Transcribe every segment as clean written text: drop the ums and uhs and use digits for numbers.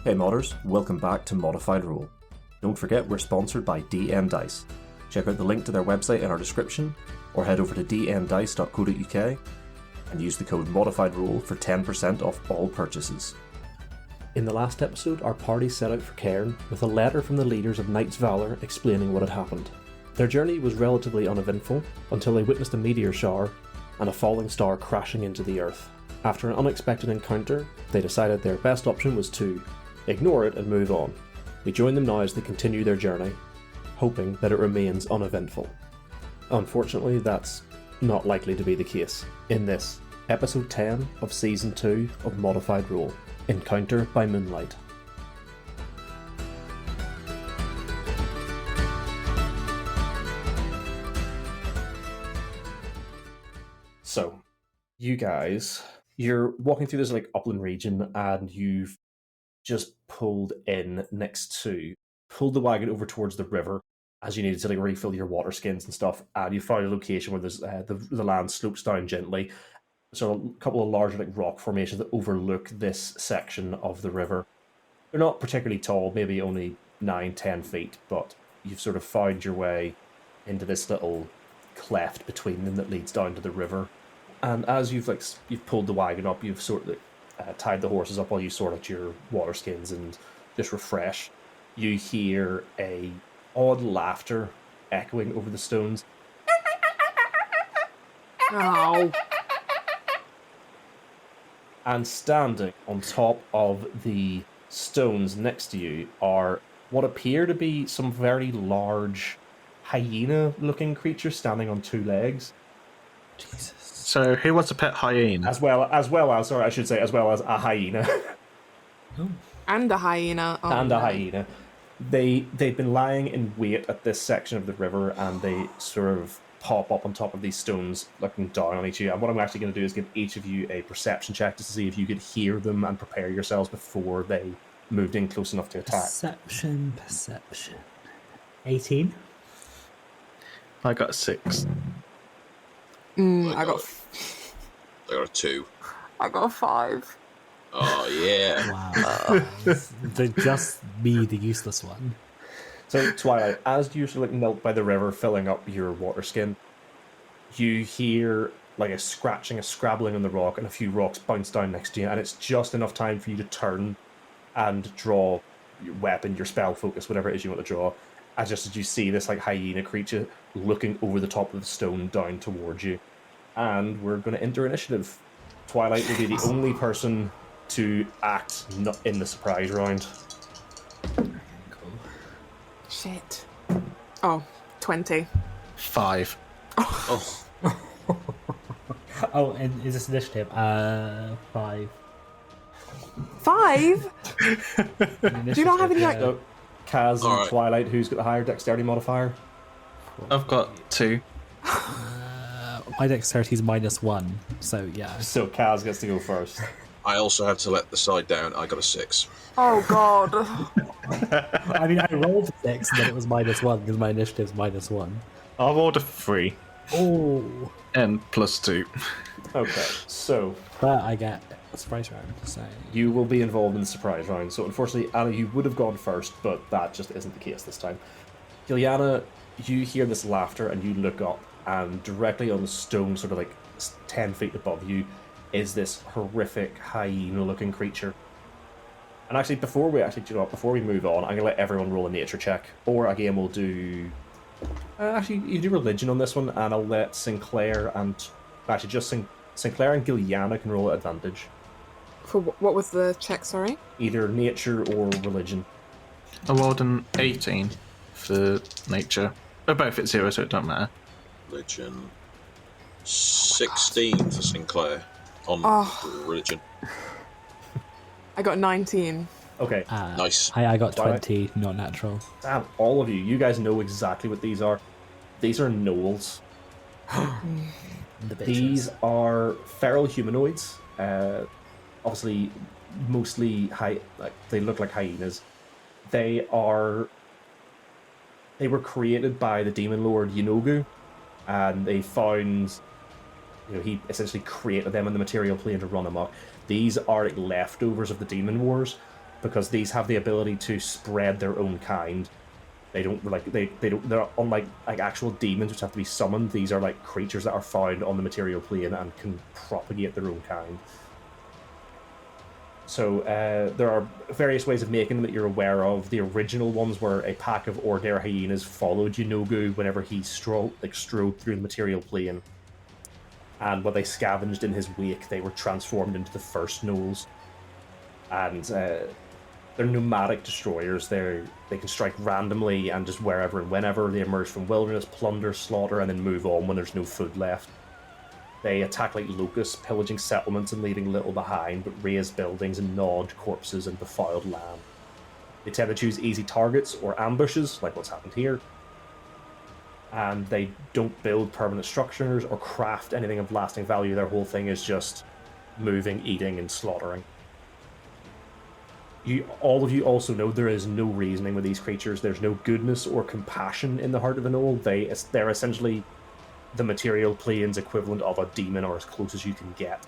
Hey modders, welcome back to ModifedRoll. Don't forget we're sponsored by DM Dice. Check out the link to their website in our description, or head over to dmdice.co.uk and use the code ModifedRoll for 10% off all purchases. In the last episode, our party set out for Keyrn with a letter from the leaders of Knights Valor explaining what had happened. Their journey was relatively uneventful until they witnessed a meteor shower and a falling star crashing into the earth. After an unexpected encounter, they decided their best option was to ignore it and move on. We join them now as they continue their journey, hoping that it remains uneventful. Unfortunately, that's not likely to be the case. In this, episode 10 of season 2 of ModifedRoll, Encounter by Moonlight. So, you guys, you're walking through this upland region and you've just pulled the wagon over towards the river as you needed to refill your water skins and stuff, and you found a location where there's the land slopes down gently. So a couple of large rock formations that overlook this section of the river. They're not particularly tall, maybe only 9-10 feet, but you've sort of found your way into this little cleft between them that leads down to the river. And as you've pulled the wagon up, you've sort of tied the horses up while you sort out your water skins and just refresh. You hear a odd laughter echoing over the stones. Ow. And standing on top of the stones next to you are what appear to be some very large hyena-looking creatures standing on two legs. Jesus. So who wants a pet hyena? As well as a hyena. Oh. And a hyena. Oh, and a hyena. They've been lying in wait at this section of the river, and they sort of pop up on top of these stones, looking down on each of you. And what I'm actually going to do is give each of you a perception check to see if you could hear them and prepare yourselves before they moved in close enough to attack. Perception. 18. I got 6. I got a 2. I got a 5. Oh yeah! Wow. They're just me, the useless one. So Twilight, as you sort of melt by the river, filling up your water skin, you hear a scratching, a scrabbling on the rock, and a few rocks bounce down next to you, and it's just enough time for you to turn and draw your weapon, your spell focus, whatever it is you want to draw. And just as you see this hyena creature looking over the top of the stone down towards you. And we're going to enter initiative. Twilight will be the only person to act in the surprise round. Cool. Shit. Oh, 20. 5. Oh, Oh, and is this initiative? 5. 5? Do you not have any So, Kaz and Alright. Twilight, who's got the higher dexterity modifier? I've got 2. My dexterity is -1, so yeah. So Kaz gets to go first. I also had to let the side down. I got a 6. Oh, God. I mean, I rolled 6, and then it was -1 because my initiative's -1. I've ordered 3 Oh, and +2. Okay, so but I get a surprise round. So you will be involved in the surprise round. So unfortunately, Anna, you would have gone first, but that just isn't the case this time. Giliana, you hear this laughter and you look up, and directly on the stone, sort of 10 feet above you, is this horrific hyena-looking creature. And actually, before we move on, I'm going to let everyone roll a nature check. Or again, we'll do... actually, you do religion on this one, and I'll let Sinclair and... Actually, just Sinclair and Giliana can roll at advantage. For what was the check, sorry? Either nature or religion. I rolled an 18 for nature. They're both at 0, so it don't matter. Religion. 16 for Sinclair on religion. I got 19. Okay. Nice. I got Twilight. 20, not natural. Damn, all of you guys know exactly what these are. These are gnolls. The bitches. These are feral humanoids. Obviously, mostly they look like hyenas. They were created by the demon lord Yenogu, and they found, he essentially created them in the material plane to run amok. These are leftovers of the demon wars, because these have the ability to spread their own kind. They don't they're unlike like actual demons which have to be summoned. These are like creatures that are found on the material plane and can propagate their own kind. So there are various ways of making them that you're aware of. The original ones were a pack of ordinary hyenas followed Yunogu whenever he strode through the material plane. And when they scavenged in his wake, they were transformed into the first gnolls. And they're nomadic destroyers. They can strike randomly and just wherever and whenever. They emerge from wilderness, plunder, slaughter, and then move on when there's no food left. They attack like locusts, pillaging settlements and leaving little behind, but raze buildings and gnawed corpses and defiled land. They tend to choose easy targets or ambushes, like what's happened here. And they don't build permanent structures or craft anything of lasting value. Their whole thing is just moving, eating, and slaughtering. All of you also know there is no reasoning with these creatures. There's no goodness or compassion in the heart of an gnoll. They're essentially the material plane's equivalent of a demon, or as close as you can get.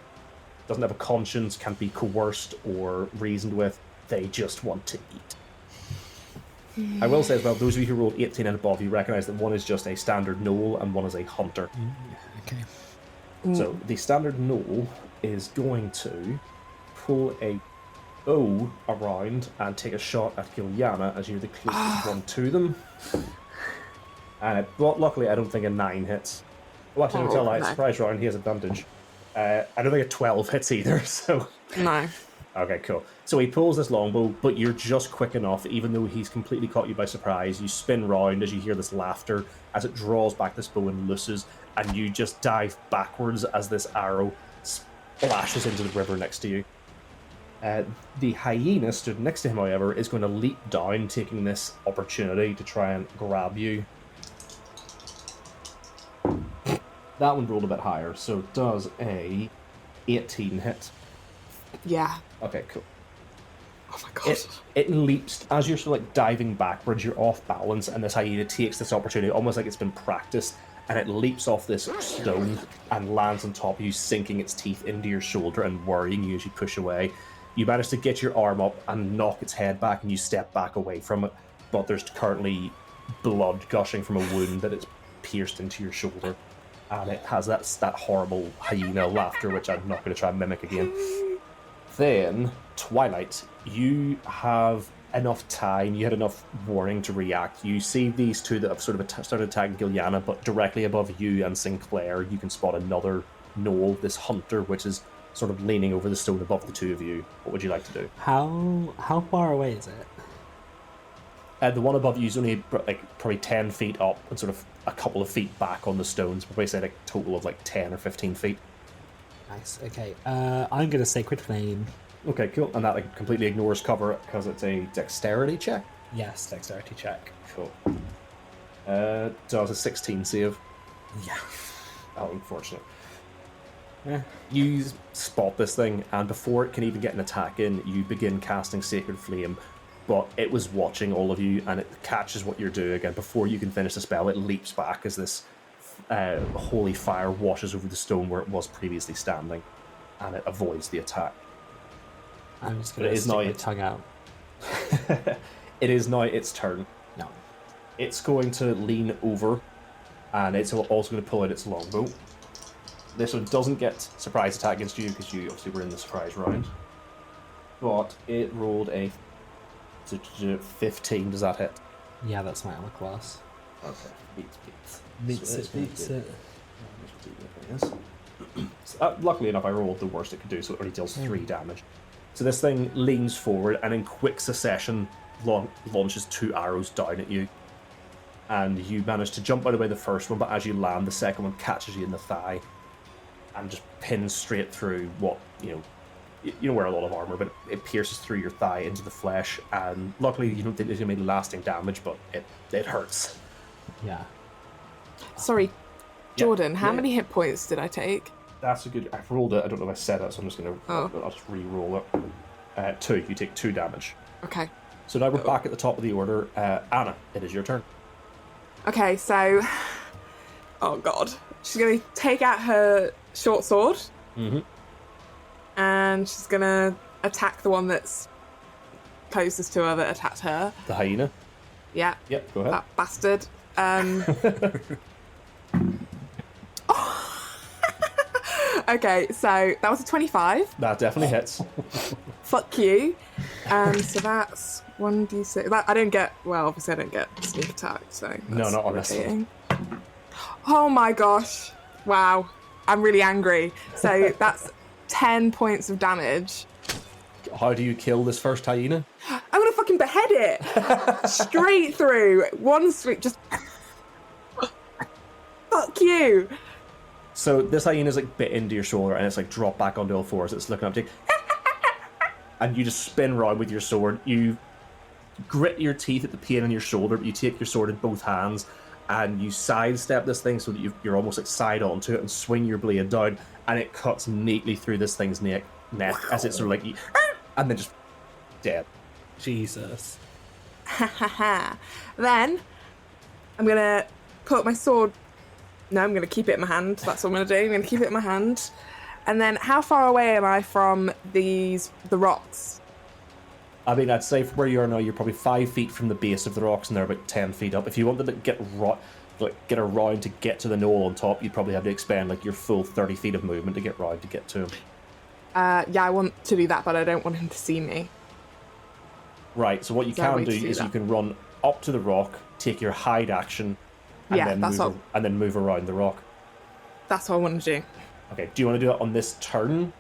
Doesn't have a conscience, can't be coerced or reasoned with. They just want to eat. I will say as well, those of you who rolled 18 and above, you recognise that one is just a standard gnoll and one is a hunter. Okay. So the standard gnoll is going to pull a bow around and take a shot at Giuliana as you're the closest one to them. And luckily, I don't think a 9 hits. Well, actually, don't tell that. No. Surprise round, he has advantage. I don't think a 12 hits either, so... No. Okay, cool. So he pulls this longbow, but you're just quick enough, even though he's completely caught you by surprise. You spin round as you hear this laughter, as it draws back this bow and looses, and you just dive backwards as this arrow splashes into the river next to you. The hyena stood next to him, however, is going to leap down, taking this opportunity to try and grab you. That one rolled a bit higher, so does a 18 hit. Yeah. Okay, cool. Oh my god. It leaps, as you're sort of like diving backwards, you're off balance, and this hyena takes this opportunity, almost like it's been practiced, and it leaps off this stone and lands on top of you, sinking its teeth into your shoulder and worrying you as you push away. You manage to get your arm up and knock its head back, and you step back away from it, but there's currently blood gushing from a wound that it's pierced into your shoulder, and it has that horrible hyena laughter, which I'm not going to try and mimic again. Then, Twilight, you have enough time, you had enough warning to react. You see these two that have sort of started attacking Giuliana, but directly above you and Sinclair, you can spot another gnoll, this hunter, which is sort of leaning over the stone above the two of you. What would you like to do? How far away is it? The one above you is only probably 10 feet up and sort of a couple of feet back on the stones. Probably say like a total of like 10 or 15 feet. Nice. Okay. I'm gonna say critical aim. Okay, cool. And that like completely ignores cover because it's a dexterity check. Yes, dexterity check. Cool. Does a 16 save. Yeah. Oh, unfortunate. You spot this thing, and before it can even get an attack in, you begin casting Sacred Flame, but it was watching all of you, and it catches what you're doing, and before you can finish the spell, it leaps back as this holy fire washes over the stone where it was previously standing, and it avoids the attack. I'm just gonna stick my tongue out. It is now its turn. No. It's going to lean over, and it's also going to pull out its longbow. This one doesn't get surprise attack against you because you obviously were in the surprise round. But it rolled a 15. Does that hit? Yeah, that's my armor class. Okay. Beats it. Luckily enough, I rolled the worst it could do, so it only deals 3 damage. So this thing leans forward and in quick succession launches 2 arrows down at you. And you manage to jump out of the way the first one, but as you land, the second one catches you in the thigh and just pins straight through what, you don't wear a lot of armor, but it pierces through your thigh into the flesh, and luckily you don't think it's going to make lasting damage, but it hurts. Yeah. Sorry, Jordan, how yeah. many hit points did I take? That's a good... I've rolled it. I don't know if I said it, so I'm just going to... Oh. I'll just re-roll it. 2. You take 2 damage. Okay. So now we're back at the top of the order. Anna, it is your turn. Okay, so... Oh, God. She's going to take out her short sword. Mm-hmm. And she's going to attack the one that's closest to her that attacked her. The hyena. Yeah. Yep, go ahead. That bastard. Okay, so that was a 25. That definitely hits. Fuck you. So that's 1d6. That, I don't get. Well, obviously I don't get sneak attack. So No, that's not on this one. irritating. Oh my gosh! Wow, I'm really angry. So that's 10 points of damage. How do you kill this first hyena? I'm gonna fucking behead it straight through. One sweep, just fuck you. So this hyena's like bit into your shoulder and it's like dropped back onto all fours. It's looking up to you. And you just spin around with your sword. You grit your teeth at the pain in your shoulder, but you take your sword in both hands and you sidestep this thing so that you're almost like side onto it and swing your blade down, and it cuts neatly through this thing's neck as it's sort of like, and then just dead. Jesus. Then I'm gonna put my sword. No, I'm gonna keep it in my hand. That's what I'm gonna do. I'm gonna keep it in my hand. And then, how far away am I from the rocks? I mean, I'd say from where you are now, you're probably 5 feet from the base of the rocks, and they're about 10 feet up. If you wanted to get around to get to the knoll on top, you'd probably have to expend like your full 30 feet of movement to get round to get to him. Yeah, I want to do that, but I don't want him to see me. Right. So what you can do is you can run up to the rock, take your hide action, and then move around the rock. That's what I want to do. Okay. Do you want to do it on this turn?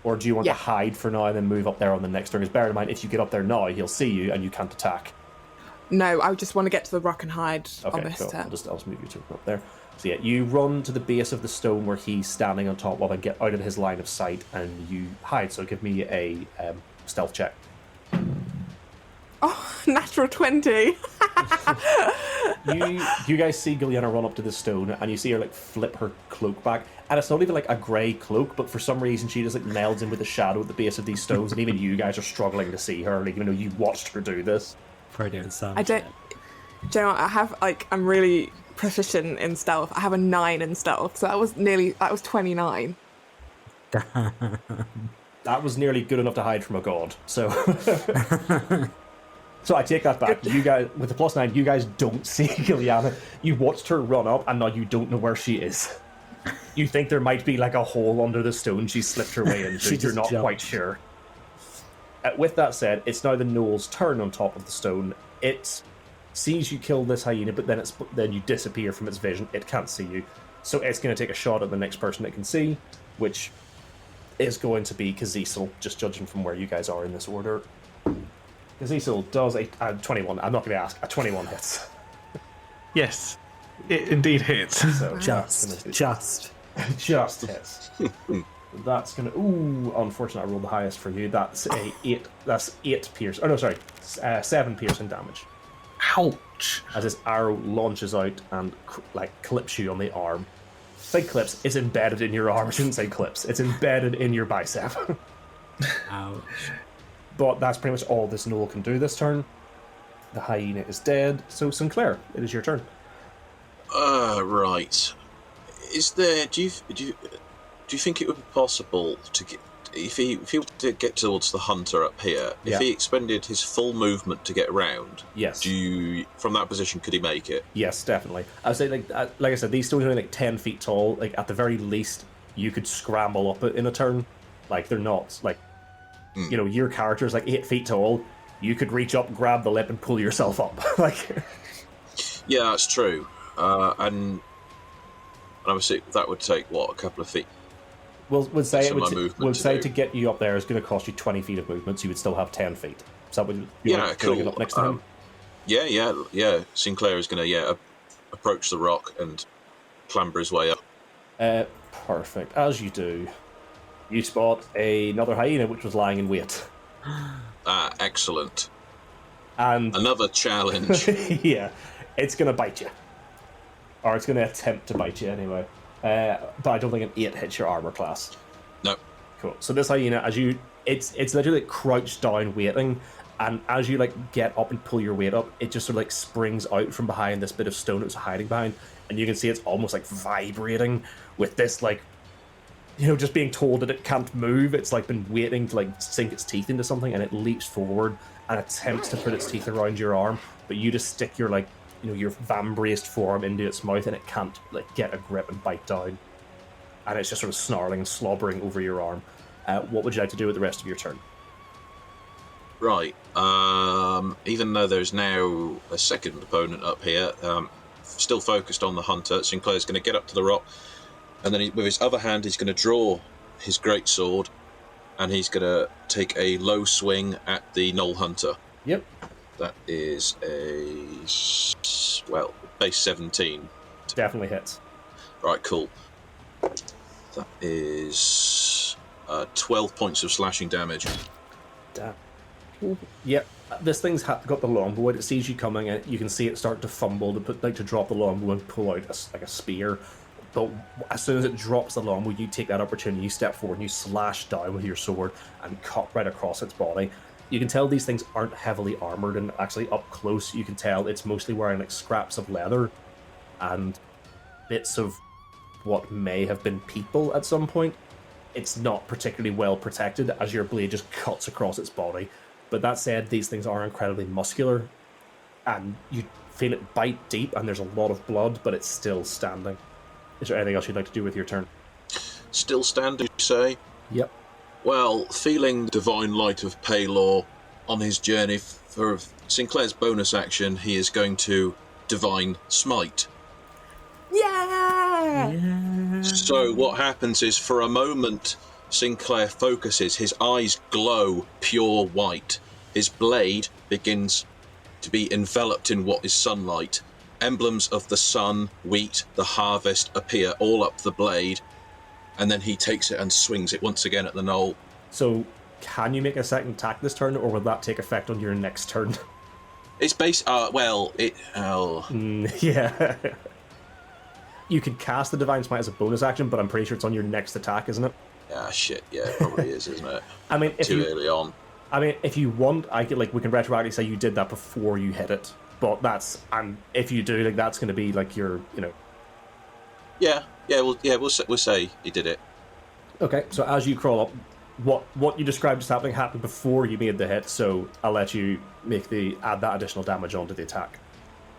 Or do you want to hide for now and then move up there on the next turn? Because bear in mind, if you get up there now, he'll see you and you can't attack. No, I just want to get to the rock and hide on this turn. I'll just move you to up there. So yeah, you run to the base of the stone where he's standing on top of and get out of his line of sight, and you hide. So give me a stealth check. Oh, natural 20. You guys see Gilliana run up to the stone, and you see her like flip her cloak back, and it's not even like a grey cloak, but for some reason she just like melds in with the shadow at the base of these stones, and even you guys are struggling to see her, like, even though you watched her do this. For doing some. I don't. Do you know what? I have I'm really proficient in stealth. I have a 9 in stealth, so that was 29. That was nearly good enough to hide from a god. So. So I take that back. You guys, with the +9, you guys don't see Gilliana. You watched her run up, and now you don't know where she is. You think there might be like a hole under the stone she slipped her way into. You're not quite sure. With that said, it's now the gnoll's turn on top of the stone. It sees you kill this hyena, but then you disappear from its vision. It can't see you. So it's going to take a shot at the next person it can see, which is going to be Kazisel, just judging from where you guys are in this order. Kazisel does a 21. I'm not going to ask. A 21 hits. Yes, it indeed hits. So Just hits. That's gonna. Ooh, unfortunately, I rolled the highest for you. That's a 8. That's 8 pierce. Oh no, sorry, 7 piercing damage. Ouch! As this arrow launches out and clips you on the arm. Say clips. It's embedded in your arm. I shouldn't say clips. It's embedded in your bicep. Ouch. But that's pretty much all this gnoll can do this turn. The hyena is dead. So Sinclair, it is your turn. Right. Is there? Do you think it would be possible to get if he did get towards the hunter up here? If he expended his full movement to get around, yes. From that position, could he make it? Yes, definitely. I would say, like I said, these stones are only like 10 feet tall. Like at the very least, you could scramble up it in a turn. Like they're not like, you know, your character is like 8 feet tall. You could reach up, grab the lip, and pull yourself up. Like, yeah, that's true. And obviously that would take a couple of feet. We'll say it would say do. to get you up there is going to cost you 20 feet of movement, so you would still have 10 feet. So that would cool. Get up next to him? Yeah. Sinclair is going to approach the rock and clamber his way up. Perfect. As you do, you spot another hyena which was lying in wait. Excellent. And another challenge. Yeah, it's going to bite you. Or it's going to attempt to bite you anyway. But I don't think an 8 hits your armor class. No. Cool. So this hyena, it's literally crouched down waiting, and as you get up and pull your weight up, it just sort of springs out from behind this bit of stone it was hiding behind, and you can see it's almost vibrating with this just being told that it can't move. It's like been waiting to like sink its teeth into something, and it leaps forward and attempts to put its teeth around your arm, but you just stick your your vambraced forearm into its mouth, and it can't like get a grip and bite down. And it's just sort of snarling and slobbering over your arm. What would you like to do with the rest of your turn? Right. Even though there's now a second opponent up here, still focused on the hunter, Sinclair's going to get up to the rock, and then with his other hand, he's going to draw his greatsword, and he's going to take a low swing at the Knoll Hunter. Yep. That is base 17. Definitely hits. Right, cool. That is 12 points of slashing damage. Damn. Yep. This thing's got the longbow. It sees you coming, and you can see it start to fumble to drop the longbow and pull out a spear. But as soon as it drops the longbow, you take that opportunity, you step forward, and you slash down with your sword and cut right across its body. You can tell these things aren't heavily armored, and actually up close you can tell it's mostly wearing like scraps of leather and bits of what may have been people at some point. It's not particularly well protected as your blade just cuts across its body. But that said, these things are incredibly muscular, and you feel it bite deep, and there's a lot of blood, but it's still standing. Is there anything else you'd like to do with your turn? Still standing, you say? Yep. Well, feeling divine light of Paylor on his journey for Sinclair's bonus action, he is going to divine smite. Yeah! So what happens is, for a moment, Sinclair focuses, his eyes glow pure white. His blade begins to be enveloped in what is sunlight. Emblems of the sun, wheat, the harvest appear all up the blade, and then he takes it and swings it once again at the knoll. So, can you make a second attack this turn, or will that take effect on your next turn? It's based, Yeah. You could cast the Divine Smite as a bonus action, but I'm pretty sure it's on your next attack, isn't it? Ah, shit, yeah, it probably is, isn't it? I mean, early on. I mean, if you want, we can retroactively say you did that before you hit it, but if you do, that's going to be your, We'll say he did it. Okay, so as you crawl up, what you described as happened before you made the hit, so I'll let you add that additional damage onto the attack.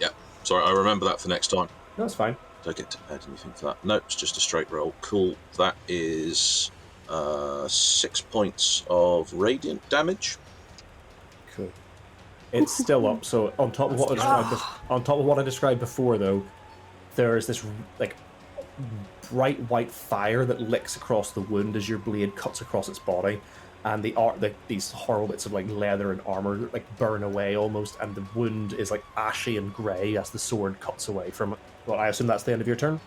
Yeah, sorry, I remember that for next time. No, that's fine. Do I get to add anything for that? No, it's just a straight roll. Cool. That is 6 points of radiant damage. Cool. It's still up. So on top of what I described before, though, there's this bright white fire that licks across the wound as your blade cuts across its body, and these horrible bits of leather and armor burn away almost, and the wound is ashy and grey as the sword cuts away from it. Well, I assume that's the end of your turn?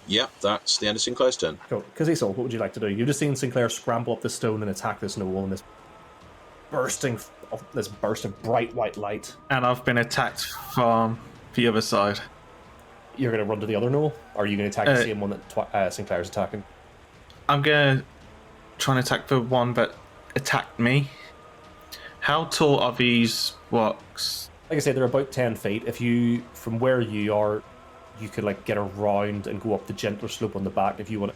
Yep, that's the end of Sinclair's turn. Cool. Kazisol, what would you like to do? You've just seen Sinclair scramble up the stone and attack this gnoll in this burst of bright white light. And I've been attacked from the other side. You're going to run to the other gnoll? Or are you going to attack the same one that Sinclair's attacking? I'm going to try and attack the one that attacked me. How tall are these rocks? Like I say, they're about 10 feet. If you, from where you are, you could get around and go up the gentler slope on the back if you want.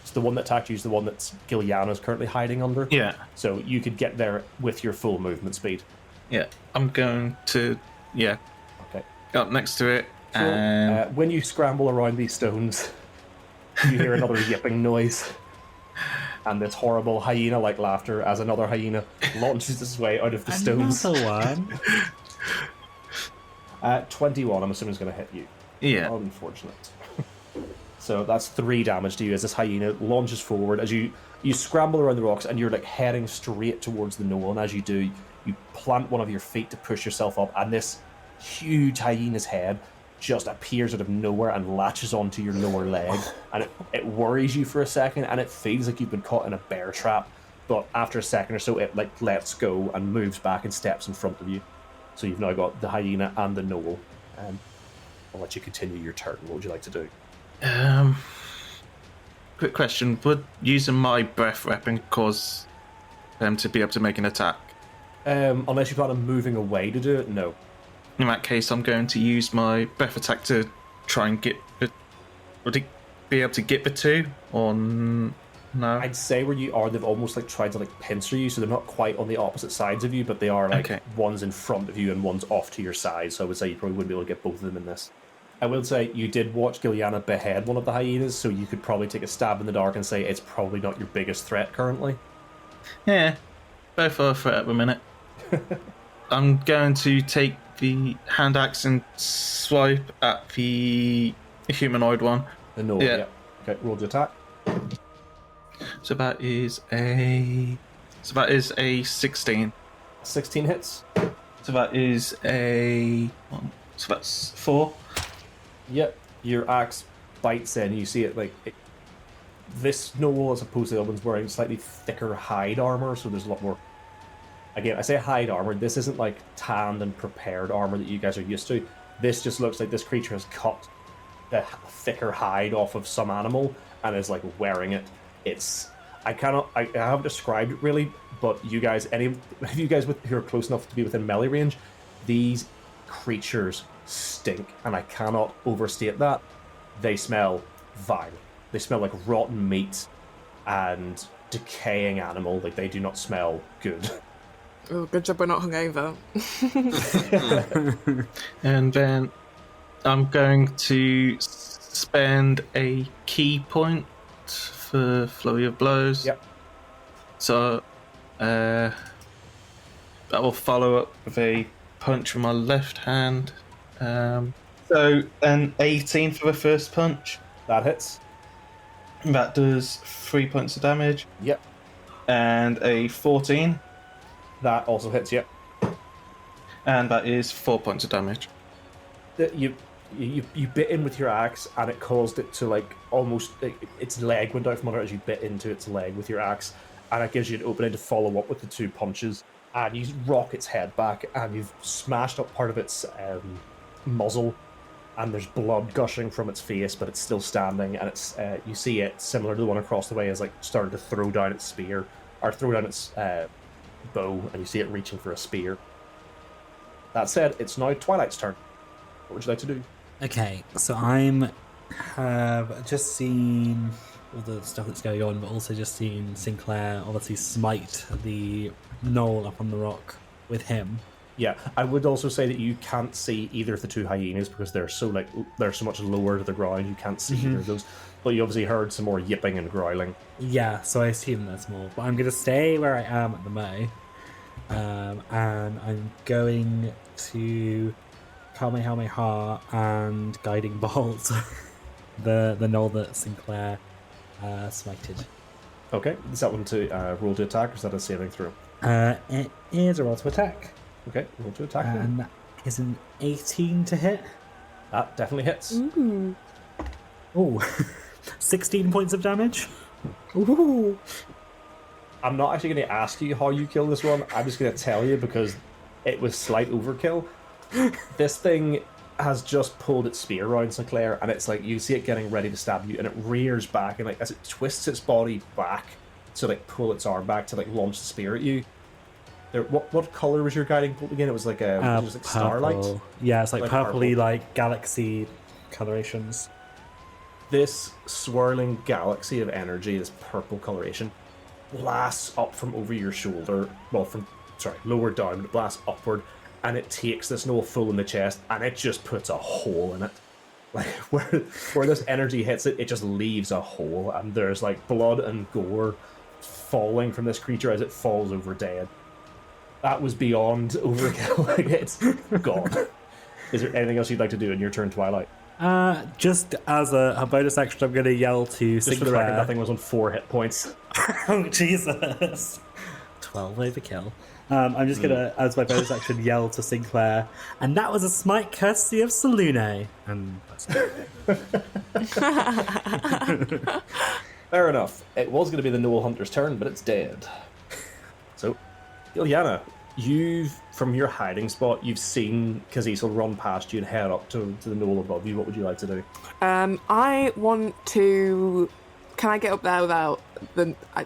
So the one that attacked you is the one that Gilliana's currently hiding under. Yeah. So you could get there with your full movement speed. Yeah. I'm going to, Okay. Up next to it. So, And when you scramble around these stones, you hear another yipping noise. And this horrible hyena-like laughter as another hyena launches its way out of the stones. Another one. 21, I'm assuming, is going to hit you. Yeah. Unfortunate. So that's 3 damage to you as this hyena launches forward. As you scramble around the rocks, and you're heading straight towards the knoll. And as you do, you plant one of your feet to push yourself up, and this huge hyena's head just appears out of nowhere and latches onto your lower leg, and it worries you for a second, and it feels like you've been caught in a bear trap. But after a second or so, it lets go and moves back and steps in front of you. So you've now got the hyena and the gnoll. I'll let you continue your turn. What would you like to do? Quick question: would using my breath weapon cause them to be able to make an attack? Unless you plan on moving away to do it, no. In that case, I'm going to use my breath attack to try and get the... Would he be able to get the 2? Or... No. I'd say where you are, they've almost like tried to like pincer you, so they're not quite on the opposite sides of you, but they are like Okay. one's in front of you and one's off to your side. So I would say you probably wouldn't be able to get both of them in this. I will say you did watch Giliana behead one of the hyenas, so you could probably take a stab in the dark and say it's probably not your biggest threat currently. Yeah, both are a threat at the minute. I'm going to take the hand axe and swipe at the humanoid one. The no, Yeah. yeah. Okay, roll the attack. So that is a 16. 16 hits. So that is a so that's 4. Yep, your axe bites in. You see it like this gnoll, as opposed to the other one's wearing slightly thicker hide armor, so there's a lot more. Again, I say hide armor. This isn't like tanned and prepared armor that you guys are used to. This just looks like this creature has cut the thicker hide off of some animal and is like wearing it. I haven't described it really, but you guys, any of you guys who are close enough to be within melee range, these creatures stink, and I cannot overstate that. They smell vile. They smell like rotten meat and decaying animal. Like, they do not smell good. Oh, good job we're not hungover. And then I'm going to spend a key point for Flurry of Blows. Yep. So that will follow up with a punch with my left hand. So an 18 for the first punch. That hits. That does 3 points of damage. Yep. And a 14. That also hits. Yep. And that is 4 points of damage. You bit in with your axe, and it caused it to like almost its leg went out from under as you bit into its leg with your axe, and it gives you an opening to follow up with the 2 punches. And you rock its head back, and you've smashed up part of its muzzle, and there's blood gushing from its face, but it's still standing. And it's you see it similar to the one across the way is like started to throw down its spear or throw down its bow, and you see it reaching for a spear. That said, it's now Twilight's turn. What would you like to do? Okay, so have just seen all the stuff that's going on, but also just seen Sinclair obviously smite the knoll up on the rock with him. Yeah, I would also say that you can't see either of the 2 hyenas because they're so much lower to the ground. You can't see either of those. But you obviously heard some more yipping and growling. Yeah, so I assume that's more. But I'm going to stay where I am at the moment, and I'm going to Kamehameha and Guiding Bolt the knoll that Sinclair smited. Okay, is that one to roll to attack, or is that a saving throw? It is a roll to attack. Okay, roll to attack. And that is an 18 to hit. That definitely hits. Ooh. Ooh. 16 points of damage. Ooh. I'm not actually going to ask you how you kill this one. I'm just going to tell you because it was slight overkill. This thing has just pulled its spear around Sinclair, and it's like you see it getting ready to stab you, and it rears back, and like as it twists its body back to like pull its arm back to like launch the spear at you. What color was your guiding bolt again? It was like starlight. Purple. Yeah, it's like purpley, purple. like galaxy colorations. This swirling galaxy of energy, this purple coloration, blasts up from over your shoulder. Well, lower down, but it blasts upward, and it takes this gnoll full in the chest, and it just puts a hole in it. Like where this energy hits it, it just leaves a hole, and there's like blood and gore falling from this creature as it falls over dead. That was beyond overkill. Like, it's gone. Is there anything else you'd like to do in your turn, Twilight? Just as a bonus action, I'm going to yell to Just Sinclair. for the record, that thing was on 4 hit points. Oh, Jesus. 12 overkill. I'm just going to, as my bonus action, yell to Sinclair. And that was a smite courtesy of Salune. And that's Fair enough. It was going to be the Gnoll Hunter's turn, but it's dead. So, Ilyana, from your hiding spot, you've seen Kazisel run past you and head up to the Gnoll above you. What would you like to do? I want to... Can I get up there without the... I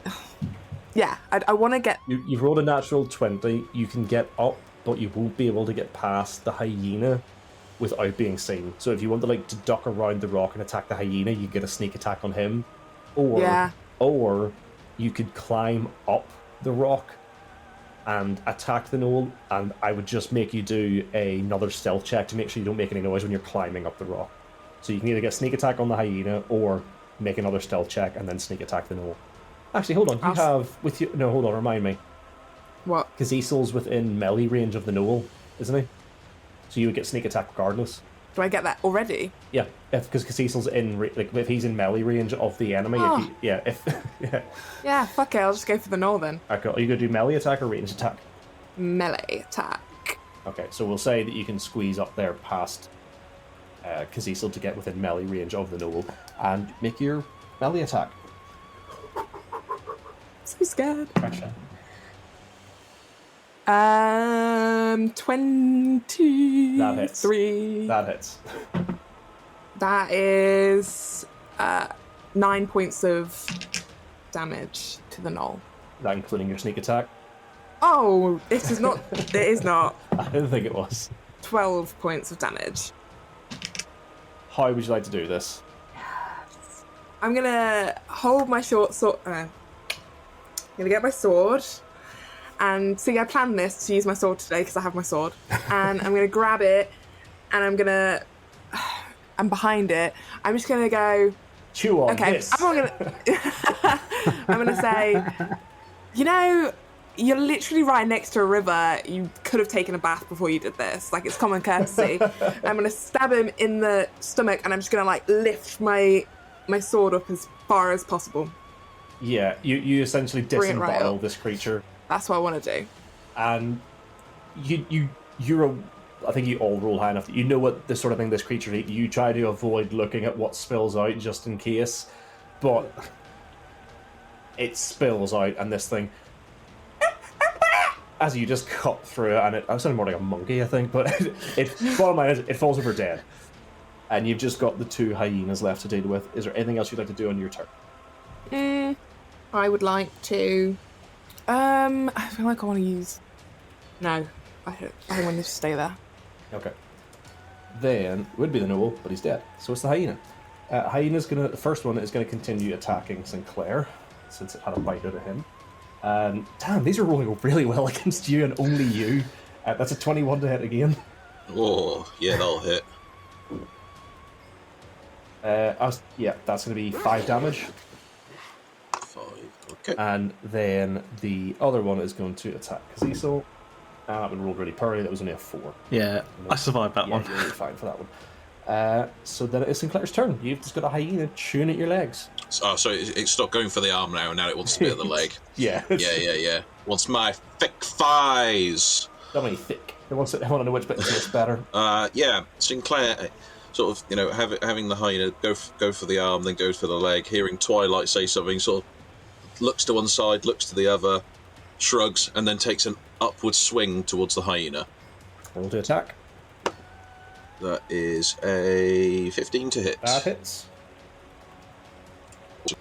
want to get... You've rolled a natural 20. You can get up, but you won't be able to get past the hyena without being seen. So if you want to duck around the rock and attack the hyena, you get a sneak attack on him. Or or you could climb up the rock and attack the knoll, and I would just make you do another stealth check to make sure you don't make any noise when you're climbing up the rock. So you can either get sneak attack on the hyena or make another stealth check and then sneak attack the knoll. Actually, hold on. You have with you. No, hold on. Remind me. What? Because Easel's within melee range of the knoll, isn't he? So you would get sneak attack regardless. Do I get that already? Yeah, because Cecil's in if he's in melee range of the enemy. Oh. Yeah. Yeah, fuck it. I'll just go for the knoll then. Okay, are you gonna do melee attack or range attack? Melee attack. Okay, so we'll say that you can squeeze up there past Cecil to get within melee range of the knoll and make your melee attack. So scared. Gotcha. 23. That hits. That hits. That is 9 points of damage to the knoll. Is that including your sneak attack? Oh, it is not. It is not. I didn't think it was. 12 points of damage. How would you like to do this? I'm gonna hold my short sword. I'm gonna get my sword. And see, I planned this to use my sword today because I have my sword. And I'm gonna grab it, and I'm behind it. I'm just gonna go. Chew on Okay, this. I'm gonna say, you know, you're literally right next to a river. You could have taken a bath before you did this. Like, it's common courtesy. I'm gonna stab him in the stomach, and I'm just gonna like lift my sword up as far as possible. Yeah, you essentially Bring it right disembowel up. this creature. That's what I want to do. And I think you all roll high enough that you know what the sort of thing this creature eats. You try to avoid looking at what spills out just in case, but it spills out, and this thing, as you just cut through it, and it sounded more like a monkey, I think, but bottom line is it falls over dead, and you've just got the two hyenas left to deal with. Is there anything else you'd like to do on your turn? I would like to. I feel like I want to use. No, I think I'm going to just stay there. Okay. Then it would be the Noel, but he's dead. So it's the hyena. The first one is gonna continue attacking Sinclair, since it had a bite out of him. Damn, these are rolling really well against you and only you. That's a 21 to hit again. Oh, yeah, that'll hit. That's gonna be 5 damage. 5. Okay. And then the other one is going to attack Cecil. That one rolled really poorly. That was only a 4. Yeah, I survived that one. You're really fine for that one. So then it is Sinclair's turn. You've just got a hyena chewing at your legs. Oh, so it stopped going for the arm now, and now it wants to be at the leg. Yeah. Yeah. Wants my thick thighs. Not many thick. They want to know which bit tastes better. Yeah, Sinclair, sort of, having the hyena go for the arm, then goes for the leg. Hearing Twilight say something, sort of looks to one side, looks to the other, shrugs, and then takes an upward swing towards the hyena. Roll to attack. That is a 15 to hit. That hits.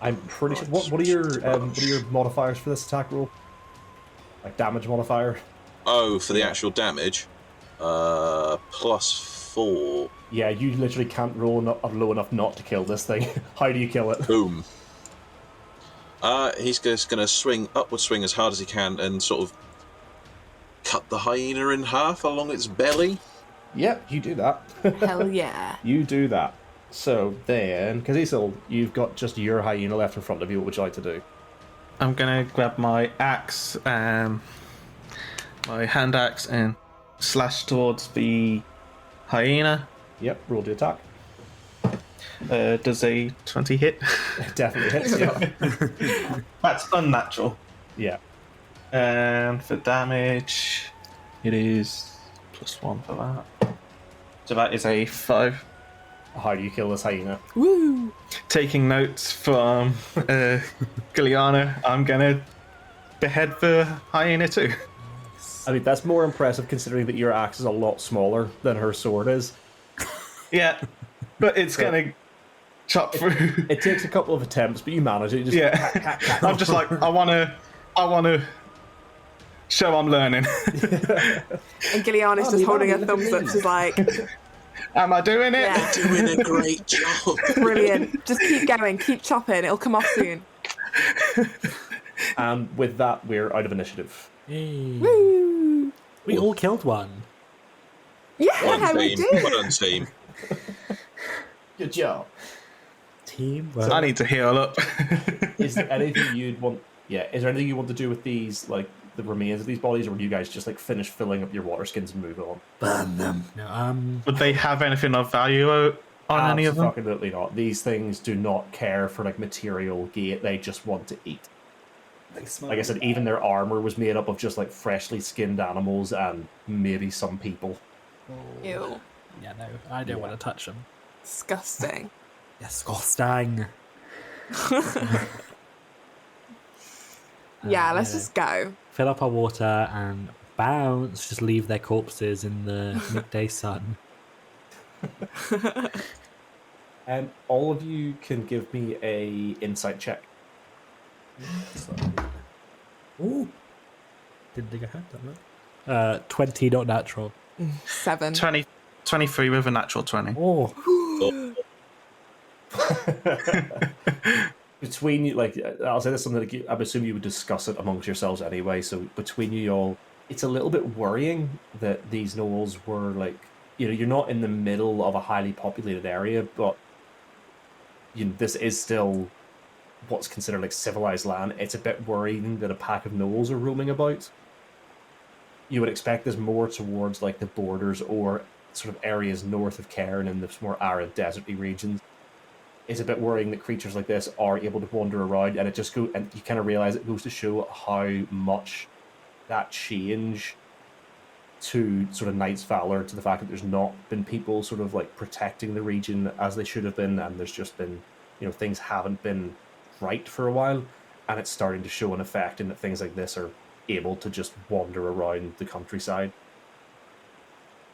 I'm pretty sure. What are your modifiers for this attack roll? Like damage modifier? Oh, for the actual damage, +4. Yeah, you literally can't roll low enough not to kill this thing. How do you kill it? Boom. He's just going to upward swing as hard as he can and sort of cut the hyena in half along its belly. Yep, you do that. Hell yeah. You do that. So then, Cecil, you've got just your hyena left in front of you. What would you like to do? I'm gonna grab my axe, my hand axe, and slash towards the hyena. Yep, roll to attack. Does a 20 hit? Definitely hits. Yeah. That's unnatural. Yeah. And for damage, it is +1 for that. So that is a 5. How do you kill this hyena? Woo! Taking notes from Giliana, I'm gonna behead the hyena too. I mean, that's more impressive considering that your axe is a lot smaller than her sword is. Yeah, but it's gonna chop through. It takes a couple of attempts, but you manage it. Yeah, I'm just like, I wanna show I'm learning. And Gilliana's just holding her thumbs up. She's like, am I doing it? Yeah. Doing a great job. Brilliant. Just keep going. Keep chopping. It'll come off soon. And with that, we're out of initiative. Yay. Woo! We all killed one. Yeah, we Team. did. Well done, team. Good job. Teamwork. I need to heal up. Is there anything you'd want? Yeah, is there anything you want to do with these, like the remains of these bodies, or do you guys just like finish filling up your water skins and move on? Burn them. No, Would they have anything of value on any of them? Absolutely not. These things do not care for like material gain. They just want to eat. Like I said, even their armor was made up of just like freshly skinned animals and maybe some people. Ew. Yeah, no, I don't want to touch them. Disgusting. Disgusting. Yeah, let's just go. Fill up our water and bounce. Just leave their corpses in the midday sun. All of you can give me a insight check. Ooh. Didn't think I had that much. 20, not natural. 7. 23 with a natural 20. Oh. Between you, like, I'll say this something that I'm assuming you would discuss it amongst yourselves anyway. So between you all, it's a little bit worrying that these gnolls were like, you're not in the middle of a highly populated area, but this is still what's considered like civilized land. It's a bit worrying that a pack of gnolls are roaming about. You would expect this more towards like the borders or sort of areas north of Keyrn in the more arid deserty regions. It's a bit worrying that creatures like this are able to wander around, and and you kind of realize it goes to show how much that change to sort of Knights Valor, to the fact that there's not been people sort of like protecting the region as they should have been, and there's just been, things haven't been right for a while, and it's starting to show an effect in that things like this are able to just wander around the countryside.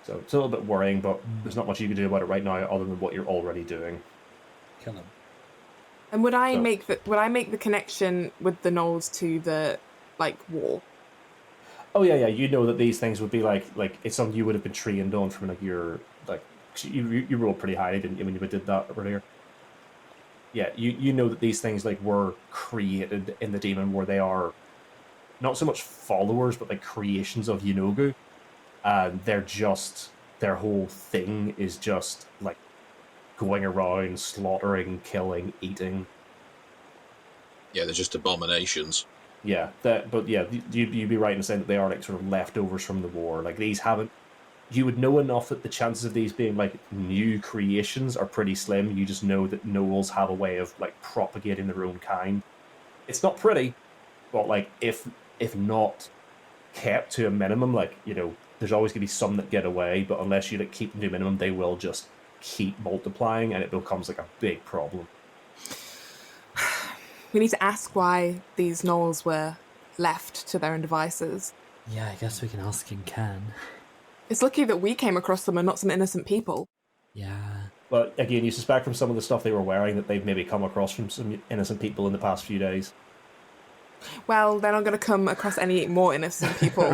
So it's a little bit worrying, but there's not much you can do about it right now other than what you're already doing. Kill them. And would I make the connection with the gnolls to the wall? Oh yeah, you know that these things would be like it's something you would have been trained on from like your you rolled pretty high, didn't you, when you did that earlier? Yeah, you know that these things were created in the Demon War. They are not so much followers, but like creations of Yenogu, and their whole thing is just like going around slaughtering, killing, eating. Yeah, they're just abominations. Yeah, you'd be right in saying that they are like sort of leftovers from the war. Like these haven't. You would know enough that the chances of these being like new creations are pretty slim. You just know that gnolls have a way of like propagating their own kind. It's not pretty, but like if not kept to a minimum, there's always gonna be some that get away. But unless you keep them to a minimum, they will just keep multiplying, and it becomes like a big problem. We need to ask why these gnolls were left to their own devices. Yeah, I guess we can ask in Can. It's lucky that we came across them and not some innocent people. Yeah. But again, you suspect from some of the stuff they were wearing that they've maybe come across from some innocent people in the past few days. Well, they're not going to come across any more innocent people,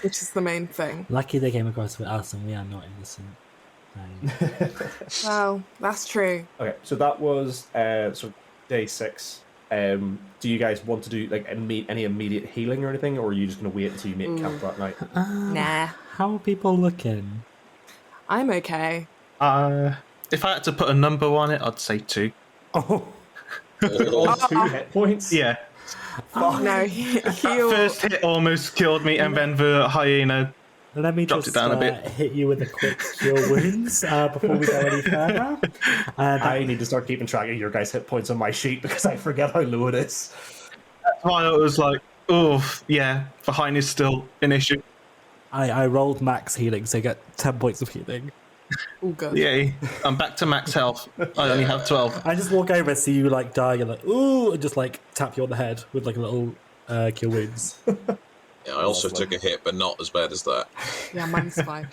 which is the main thing. Lucky they came across with us and we are not innocent. Well, that's true. Okay, so that was sort of day 6. Do you guys want to do any immediate healing or anything, or are you just going to wait until you make camp that night? Nah. How are people looking? I'm okay. If I had to put a number on it, I'd say 2. Oh. All 2 hit points? Yeah. No, heal. First hit almost killed me, and then the hyena. Let me Dropped just it down a bit. hit you with a quick cure wounds before we go any further. I need to start keeping track of your guys' hit points on my sheet because I forget how low it is. That's why I was like, oh, yeah, the hyena is still an issue. I rolled max healing, so I get 10 points of healing. All good. Yay. I'm back to max health. I only have 12. I just walk over, see you dying, and ooh, and just tap you on the head with a little cure wounds. Yeah, I also took a hit, but not as bad as that. Yeah, mine's fine.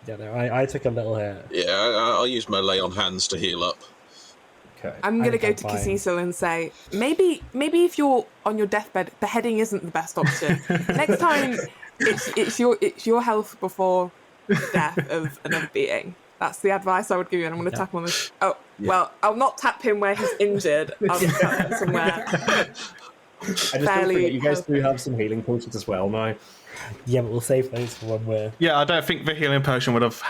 Yeah, no, I took a little hit. Yeah, I'll use my lay on hands to heal up. Okay. I'm going to go to Cecil and say, maybe if you're on your deathbed, beheading isn't the best option. Next time, it's your health before death of another being. That's the advice I would give you, and I'm going to tap him on the... Oh, well, I'll not tap him where he's injured. I'll just tap him somewhere. I just don't Fairly forget, you guys do healthy. have some healing potions as well now. Yeah, but we'll save those for when we're... Yeah, I don't think the healing potion would have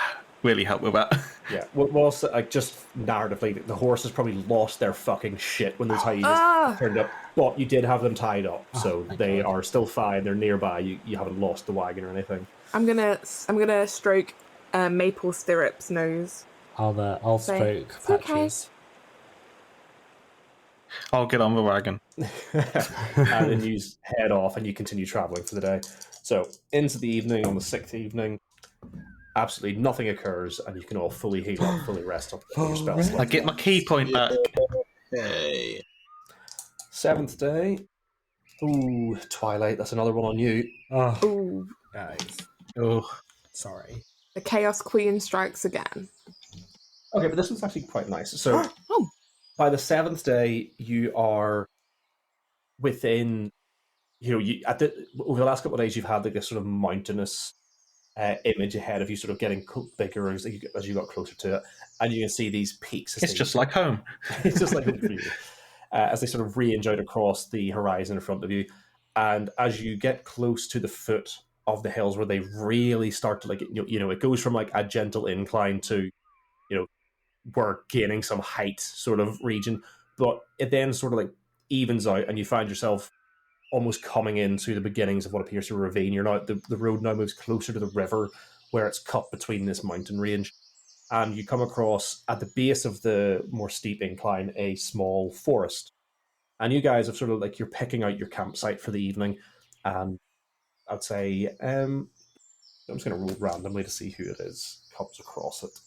really helped with that. Yeah, well, also, like, just narratively, the horses probably lost their fucking shit when those hyenas Ah! turned up. But you did have them tied up, so thank they God. are still fine. They're nearby. You haven't lost the wagon or anything. I'm gonna stroke Maple Stirrup's nose. I'll Say, stroke "It's okay." Patches. I'll get on the wagon. And then you head off and you continue traveling for the day. So into the evening, on the 6th evening, absolutely nothing occurs, and you can all fully heal up, fully rest up on your spell slot. I get my key point back. Hey. 7th day. Ooh, Twilight, that's another one on you. Oh, Ooh, guys. Oh, Sorry. the Chaos Queen strikes again. Okay, but this one's actually quite nice. So Oh, by the 7th day, you are within, over the last couple of days, you've had like this sort of mountainous image ahead of you, sort of getting bigger as you got closer to it, and you can see these peaks. it's just like home. It's just like for you, as they sort of range out across the horizon in front of you, and as you get close to the foot of the hills, where they really start to it goes from like a gentle incline to, we're gaining some height sort of region, but it then sort of like evens out, and you find yourself almost coming into the beginnings of what appears to be a ravine. You're now the road now moves closer to the river, where it's cut between this mountain range, and you come across at the base of the more steep incline a small forest, and you guys have sort of like, you're picking out your campsite for the evening, and I'd say I'm just going to roll randomly to see who it is comes across it.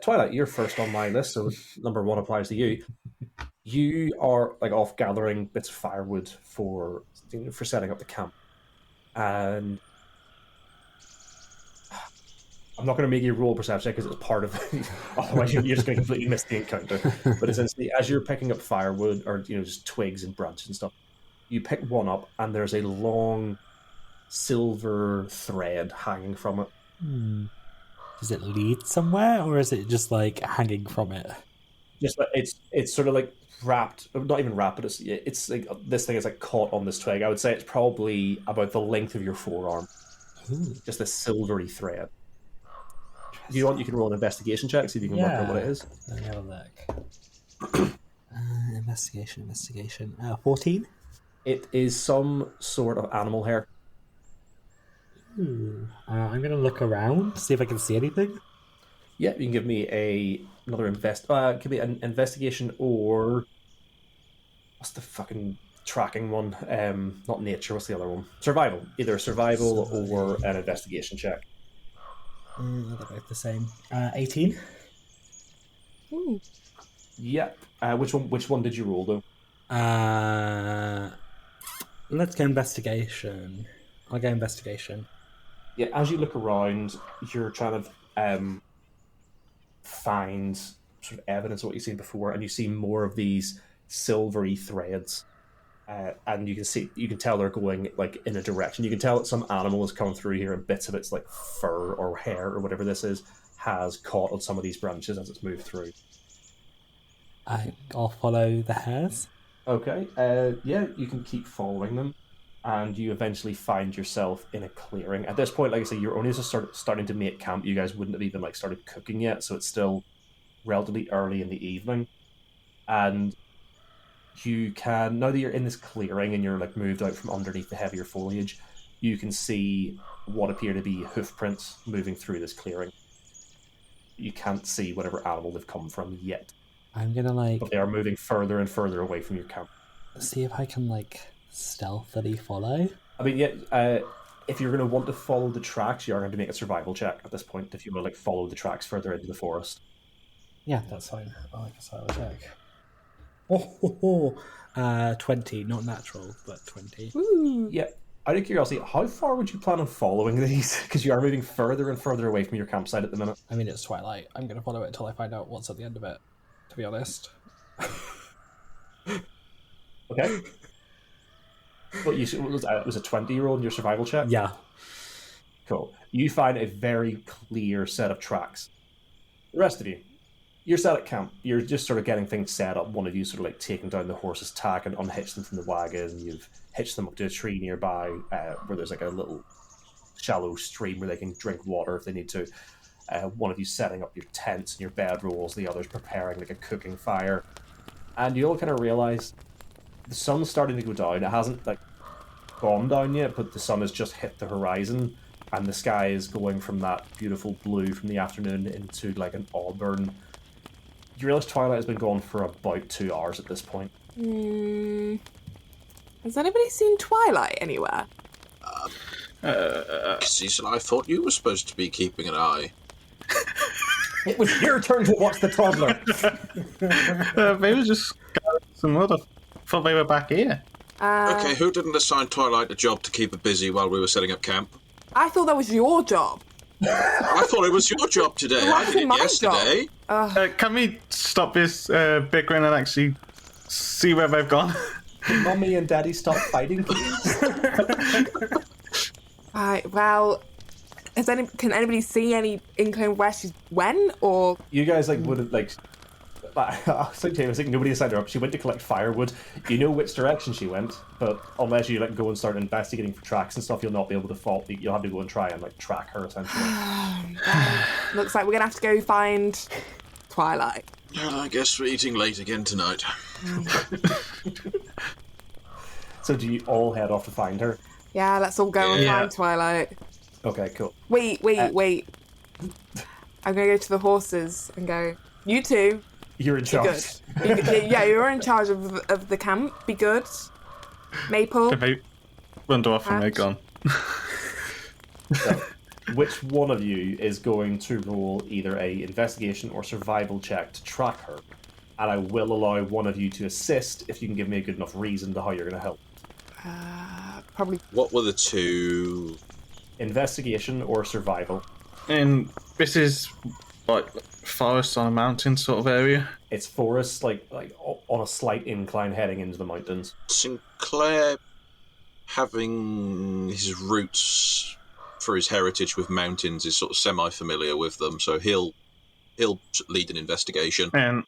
Twilight, you're first on my list, so number 1 applies to you. You are like off gathering bits of firewood for setting up the camp, and I'm not going to make you roll perception because it's part of otherwise you're just going to completely miss the encounter. But essentially, as you're picking up firewood or just twigs and branches and stuff, you pick one up, and there's a long silver thread hanging from it. Does it lead somewhere, or is it just like hanging from it? Just like it's sort of like wrapped, not even wrapped, but it's like this thing is like caught on this twig. I would say it's probably about the length of your forearm. Just a silvery thread. If you want, you can roll an investigation check, see if you can work out what it is. Let me have a look. Investigation. 14? It is some sort of animal hair. I'm going to look around, see if I can see anything. Yeah, you can give me another give me an investigation, or what's the fucking tracking one? Not nature. What's the other one? Survival. Either survival or an investigation check. They're both the same. 18. ooh. Yep. Which one did you roll though? Let's go investigation. I'll go investigation. Yeah. As you look around, you're trying to find sort of evidence of what you've seen before, and you see more of these silvery threads, and you can tell they're going like in a direction. You can tell that some animal is coming through here, and bits of its like fur or hair or whatever this is has caught on some of these branches as it's moved through. I'll follow the hairs. Okay. Yeah, you can keep following them, and you eventually find yourself in a clearing. At this point, like I say, you're only just starting to make camp. You guys wouldn't have even like started cooking yet, so it's still relatively early in the evening. And you can, now that you're in this clearing and you're like moved out from underneath the heavier foliage, you can see what appear to be hoof prints moving through this clearing. You can't see whatever animal they've come from yet, I'm going to but they are moving further and further away from your camp. see if I can stealthily follow. I mean, yeah, if you're going to want to follow the tracks, you are going to make a survival check at this point if you will follow the tracks further into the forest. Yeah, that's fine. I'll make a survival check. 20, not natural, but 20. Ooh. Yeah. Out of curiosity, how far would you plan on following these? Because you are moving further and further away from your campsite at the minute. I mean, it's Twilight. I'm going to follow it until I find out what's at the end of it, to be honest. Okay. What was a 20-year-old in your survival check? Yeah. Cool. You find a very clear set of tracks. The rest of you, you're set at camp. You're just sort of getting things set up. One of you sort of like taking down the horse's tack and unhitched them from the wagon. You've hitched them up to a tree nearby where there's like a little shallow stream where they can drink water if they need to. One of you setting up your tents and your bedrolls, the others preparing like a cooking fire. And you all kind of realize the sun's starting to go down. It hasn't like gone down yet, but the sun has just hit the horizon, and the sky is going from that beautiful blue from the afternoon into like an auburn. You realize twilight has been gone for about 2 hours at this point. Has anybody seen Twilight anywhere? Cecil, I thought you were supposed to be keeping an eye. It was your turn to watch the toddler. Maybe just got some other. Thought they were back here. Okay, who didn't assign Twilight a job to keep her busy while we were setting up camp? I thought that was your job. I thought it was your job today. Well, I did it my yesterday. Can we stop this bickering and actually see where they've gone? Can Mummy and Daddy stop fighting, please? Right, well, can anybody see any inkling of where she's went, or... You guys like wouldn't like. I was like nobody assigned her up. She went to collect firewood. You know which direction she went, but unless you like go and start investigating for tracks and stuff, you'll not be able to fault. You'll have to go and try and like track her essentially. Looks like we're gonna have to go find Twilight. Well, I guess we're eating late again tonight. So do you all head off to find her? Yeah, let's all go and find Twilight. Okay, cool. Wait. I'm gonna go to the horses and go, you two, You're in be charge. good. Yeah, you're in charge of the camp. Be good. Maple. Can they wander off and they're gone? So, which one of you is going to roll either a investigation or survival check to track her? And I will allow one of you to assist if you can give me a good enough reason to how you're going to help. Probably. What were the two? Investigation or survival. And this is like forest on a mountain sort of area. It's forest, like on a slight incline heading into the mountains. Sinclair, having his roots for his heritage with mountains, is sort of semi-familiar with them, so he'll lead an investigation. And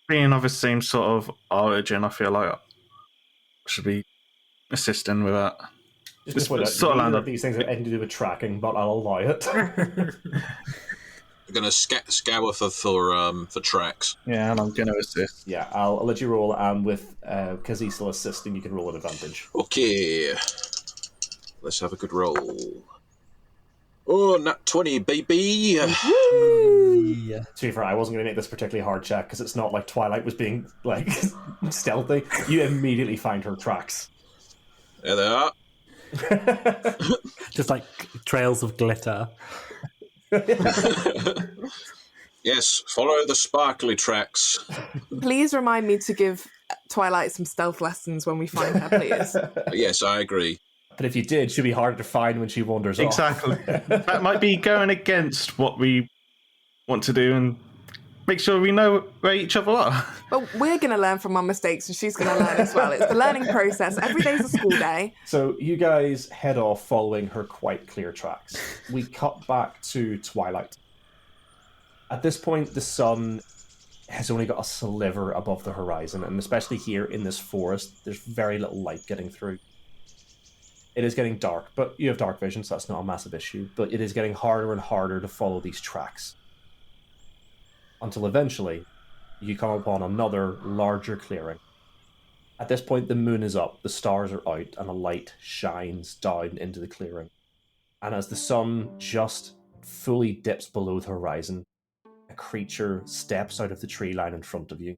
being of the same sort of origin, I feel like I should be assisting with that. Just to point out, sort of neither land of up. these things have anything to do with tracking, but I'll allow it. We're going to scour for tracks. Yeah, and I'm going to assist. Yeah, I'll let you roll, and with Kazi still assisting, you can roll an advantage. Okay. Let's have a good roll. Oh, nat 20, baby! To be fair, I wasn't going to make this particularly hard check, because it's not like Twilight was being, like, stealthy. You immediately find her tracks. There they are. Just like trails of glitter. Yes, follow the sparkly tracks. Please remind me to give Twilight some stealth lessons when we find her, please. Yes, I agree. But if you did, she'd be harder to find when she wanders off. Exactly. That might be going against what we want to do and make sure we know where each other are. But we're going to learn from our mistakes, and she's going to learn as well. It's the learning process. Every day's a school day. So you guys head off following her quite clear tracks. We cut back to twilight. At this point, the sun has only got a sliver above the horizon, and especially here in this forest, there's very little light getting through. It is getting dark, but you have dark vision, so that's not a massive issue. But it is getting harder and harder to follow these tracks. Until eventually, you come upon another, larger clearing. At this point, the moon is up, the stars are out, and a light shines down into the clearing. And as the sun just fully dips below the horizon, a creature steps out of the tree line in front of you.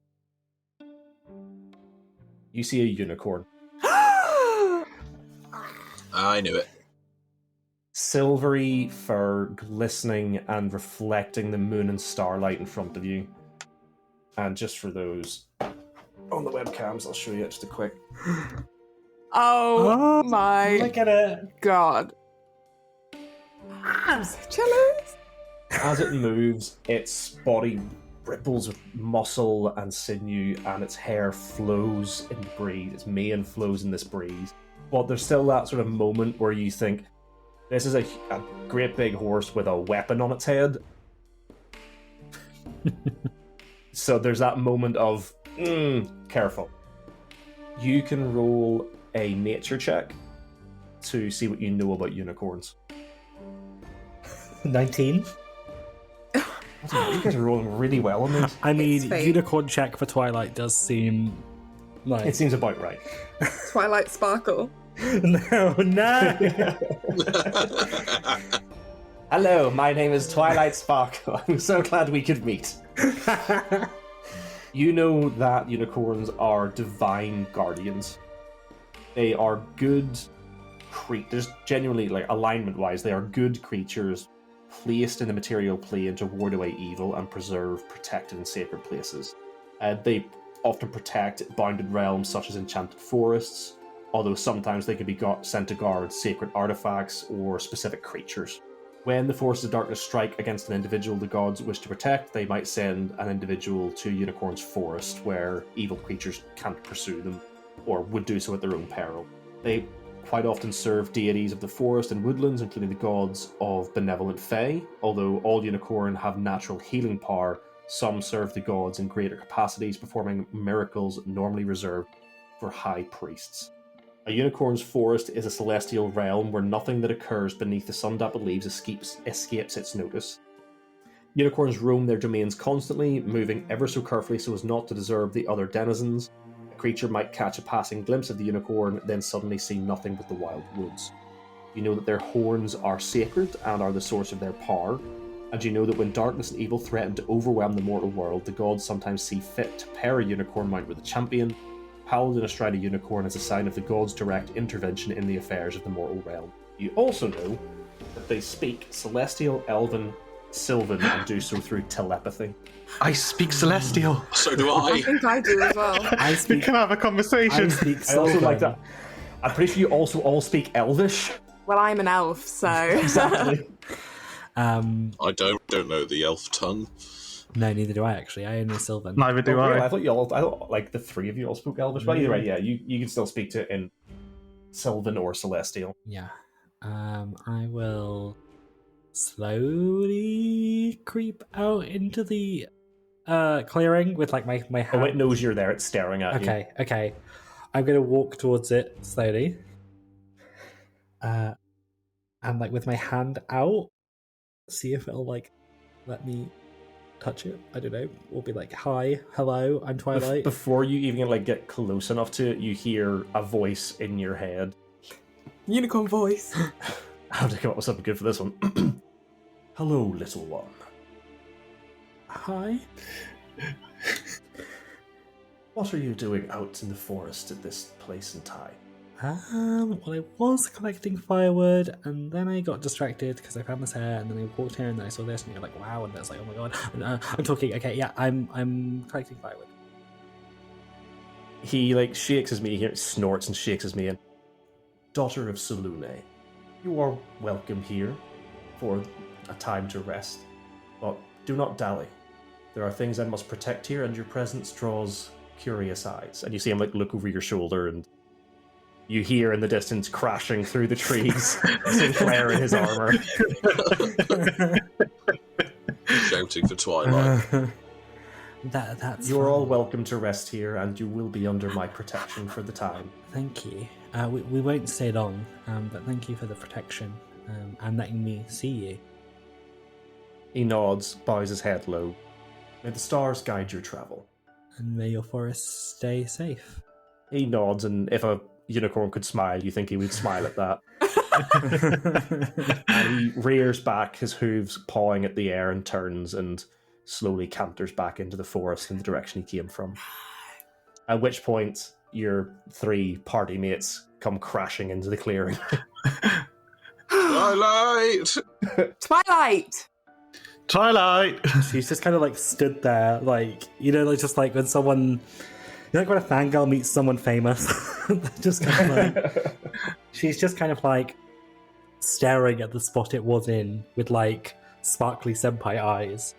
You see a unicorn. I knew it. Silvery fur glistening and reflecting the moon and starlight in front of you. And just for those on the webcams, I'll show you just a quick. Oh my Look at it. god. I'm so jealous. As it moves, its body ripples with muscle and sinew, and its hair flows in the breeze. Its mane flows in this breeze. But there's still that sort of moment where you think, this is a great big horse with a weapon on its head. So there's that moment of, careful. You can roll a nature check to see what you know about unicorns. 19. You guys are rolling really well on these. I mean, fate. unicorn check for Twilight does seem like... It seems about right. Twilight Sparkle. No. Hello, my name is Twilight Sparkle. I'm so glad we could meet. You know that unicorns are divine guardians. They are good creatures, genuinely, like, alignment-wise, they are good creatures placed in the material plane to ward away evil and preserve protected and sacred places. They often protect bounded realms such as enchanted forests, although sometimes they can be sent to guard sacred artifacts or specific creatures. When the forces of darkness strike against an individual the gods wish to protect, they might send an individual to Unicorn's forest, where evil creatures can't pursue them, or would do so at their own peril. They quite often serve deities of the forest and woodlands, including the gods of benevolent fae. Although all unicorn have natural healing power, some serve the gods in greater capacities, performing miracles normally reserved for high priests. A unicorn's forest is a celestial realm where nothing that occurs beneath the sun-dappled leaves escapes its notice. Unicorns roam their domains constantly, moving ever so carefully so as not to disturb the other denizens. A creature might catch a passing glimpse of the unicorn, then suddenly see nothing but the wild woods. You know that their horns are sacred and are the source of their power, and you know that when darkness and evil threaten to overwhelm the mortal world, the gods sometimes see fit to pair a unicorn mount with a champion. Paladin astride a unicorn as a sign of the gods' direct intervention in the affairs of the mortal realm. You also know that they speak Celestial, Elven, Sylvan, and do so through telepathy. I speak Celestial. So do I I. think I do as well. I We speak. can have a I conversation. speak. I also Sylvan. like that. I'm pretty sure you also all speak Elvish. Well, I'm an elf, so Exactly. I don't know the elf tongue. No, neither do I actually. I only Sylvan. Neither do Really? I. I thought like the three of you all spoke Elvish. But either way, yeah, you can still speak to it in Sylvan or Celestial. Yeah. I will slowly creep out into the clearing with like my Oh, hand. it knows you're there. It's staring at you. Okay. I'm gonna walk towards it slowly. And like with my hand out, see if it'll like let me touch it. I don't know. We'll be like, "Hi, hello, I'm Twilight." Before you even like get close enough to it, you hear a voice in your head. unicorn voice. I have to come up with something good for this one. Hello, little one. Hi. What are you doing out in the forest at this place and time? Well, I was collecting firewood, and then I got distracted because I found this hair, and then I walked here, and then I saw this, and you're like, "Wow!" And it's like, "Oh my god!" And, I'm talking. Okay, yeah, I'm collecting firewood. He like shakes his me, he snorts and shakes his me, and daughter of Selune, you are welcome here for a time to rest, but do not dally. There are things I must protect here, and your presence draws curious eyes. And you see him like look over your shoulder, and you hear in the distance crashing through the trees Sinclair in his armor. Shouting for Twilight. That's. You are all fine. welcome to rest here, and you will be under my protection for the time. Thank you. We won't stay long, but thank you for the protection and letting me see you. He nods, bows his head low. May the stars guide your travel. And may your forest stay safe. He nods, and if a unicorn could smile, you think he would smile at that. And he rears back, his hooves pawing at the air, and turns and slowly canters back into the forest in the direction he came from. At which point, your three party mates come crashing into the clearing. Twilight! Twilight. Twilight! She's just kind of like stood there, like, you know, like just like when someone, you know, like when a fangirl meets someone famous, just kind of like, she's just kind of like staring at the spot it was in with like sparkly senpai eyes.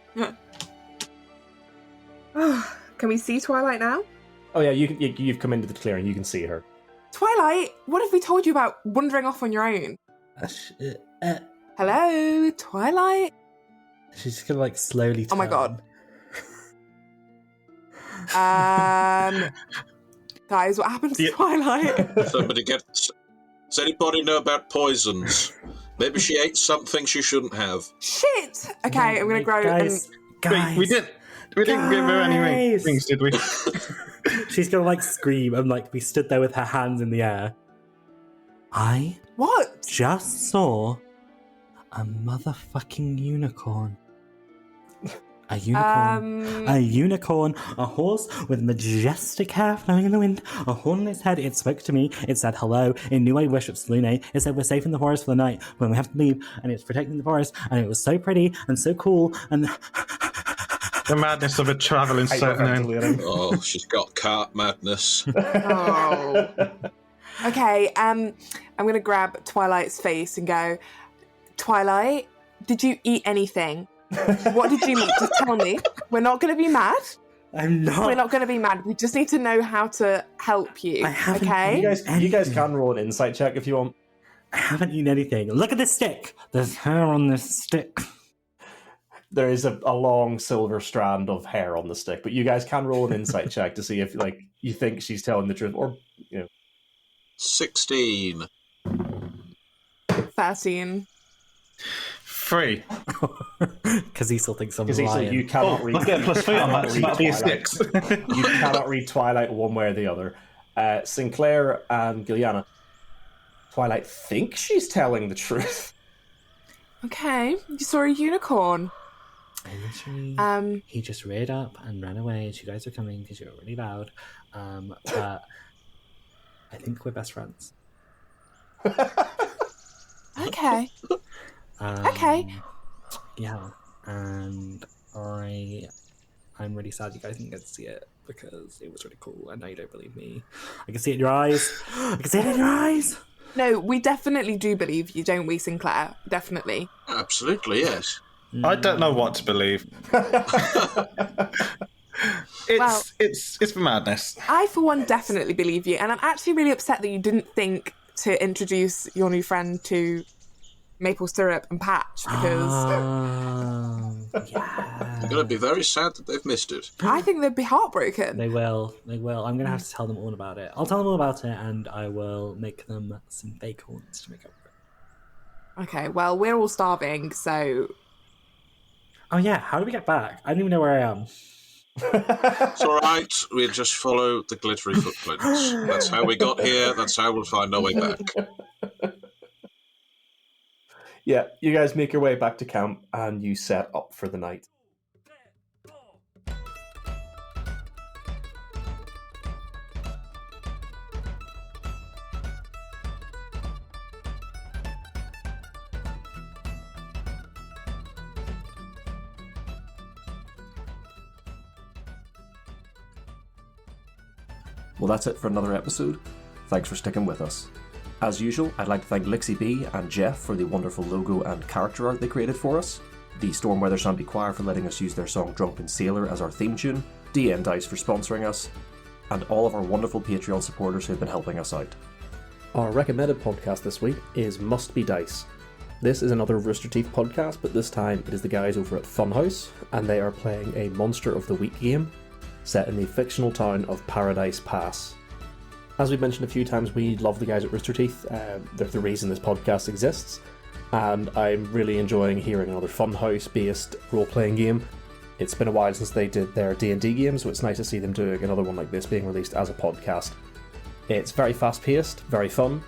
Can we see Twilight now? Oh yeah, you've come into the clearing, you can see her. Twilight, what have we told you about wandering off on your own? Hello, Twilight? She's just gonna like slowly turn. Oh my god. Guys, what happened to Twilight? Somebody does anybody know about poisons? Maybe she ate something she shouldn't have. Shit! Okay, I'm gonna grow Guys, We didn't give her any things, did we? She's gonna like scream and like be stood there with her hands in the air. I What? just saw a motherfucking unicorn. A unicorn, a horse with majestic hair flowing in the wind, a horn in its head. It spoke to me. It said hello. It knew I worshiped Selene. It said we're safe in the forest for the night when we have to leave, and it's protecting the forest. And it was so pretty and so cool. And The madness of a travelling certain. Oh, she's got cart madness. Oh. Okay, I'm gonna grab Twilight's face and go, Twilight, did you eat anything? What did you eat? Just tell me. We're not going to be mad. I'm not. We're not going to be mad. We just need to know how to help you. I haven't Okay? You guys can roll an insight check if you want. I haven't eaten anything. Look at this stick. There's hair on this stick. There is a long silver strand of hair on the stick, but you guys can roll an insight check to see if you think she's telling the truth, or 16. 13. 3. Because he still thinks I'm Because lying. you cannot read. I'll get plus 3 on that. read That'll be a Twilight. 6. You cannot read Twilight one way or the other. Sinclair and Gilliana. Twilight thinks she's telling the truth. Okay. You saw a unicorn. Literally, he just reared up and ran away as you guys were coming because you were really loud. But I think we're best friends. Okay. Okay. Yeah, and I'm really sad you guys didn't get to see it because it was really cool. I know you don't believe me. I can see it in your eyes. I can see it in your eyes. No, we definitely do believe you, don't we, Sinclair? Definitely. Absolutely, yes. I don't know what to believe. It's for madness. I, for one, definitely believe you. And I'm actually really upset that you didn't think to introduce your new friend to maple syrup and patch because Yeah. They're going to be very sad that they've missed it. I think they'd be heartbroken. They will. I'm going to have to tell them all about it. I'll tell them all about it and I will make them some fake horns to make up for it. Okay, well, we're all starving, so... Oh yeah, how do we get back? I don't even know where I am. It's all right. We'll just follow the glittery footprints. That's how we got here. That's how we'll find our way back. Yeah, you guys make your way back to camp and you set up for the night. Well, that's it for another episode. Thanks for sticking with us. As usual, I'd like to thank Lixie B and Jeff for the wonderful logo and character art they created for us, the Stormweather Shanty Choir for letting us use their song Drunken Sailor as our theme tune, DN Dice for sponsoring us, and all of our wonderful Patreon supporters who have been helping us out. Our recommended podcast this week is Must Be Dice. This is another Rooster Teeth podcast, but this time it is the guys over at Funhouse, and they are playing a Monster of the Week game set in the fictional town of Paradise Pass. As we've mentioned a few times, we love the guys at Rooster Teeth. They're the reason this podcast exists, and I'm really enjoying hearing another Funhouse-based role-playing game. It's been a while since they did their D&D game, so it's nice to see them doing another one like this being released as a podcast. It's very fast-paced, very fun.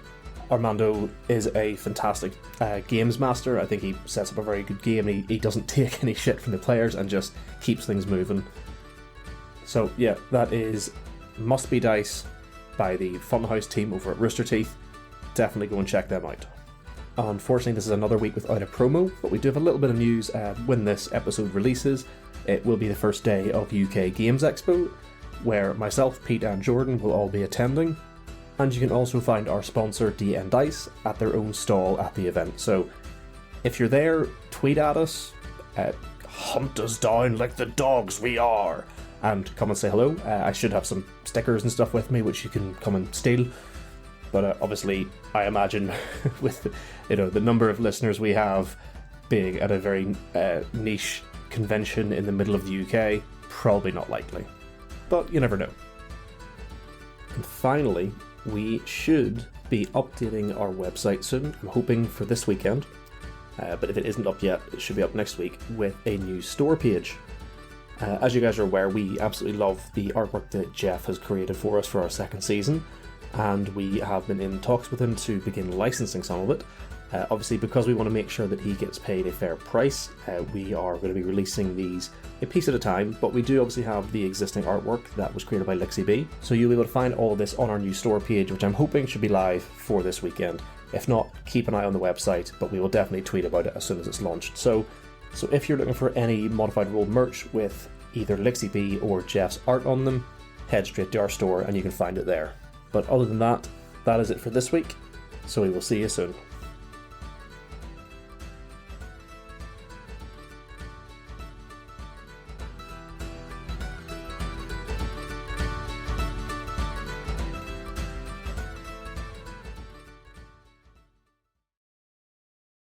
Armando is a fantastic games master. I think he sets up a very good game. He doesn't take any shit from the players and just keeps things moving. So yeah, that is Must Be Dice by the Funhouse team over at Rooster Teeth. Definitely go and check them out. Unfortunately, this is another week without a promo, but we do have a little bit of news when this episode releases. It will be the first day of UK Games Expo, where myself, Pete and Jordan will all be attending. And you can also find our sponsor DN Dice at their own stall at the event. So if you're there, tweet at us, hunt us down like the dogs we are, and come and say hello. I should have some stickers and stuff with me, which you can come and steal. But obviously, I imagine with the number of listeners we have, being at a very niche convention in the middle of the UK, probably not likely. but you never know. And finally, we should be updating our website soon. I'm hoping for this weekend, but if it isn't up yet, it should be up next week with a new store page. As you guys are aware, we absolutely love the artwork that Jeff has created for us for our second season, and we have been in talks with him to begin licensing some of it. Obviously, because we want to make sure that he gets paid a fair price, we are going to be releasing these a piece at a time, but we do obviously have the existing artwork that was created by Lixie B, so you'll be able to find all of this on our new store page, which I'm hoping should be live for this weekend. If not, keep an eye on the website, but we will definitely tweet about it as soon as it's launched. So if you're looking for any Modified Roll merch with either Lixie B or Jeff's art on them, head straight to our store and you can find it there. But other than that, that is it for this week, so we will see you soon.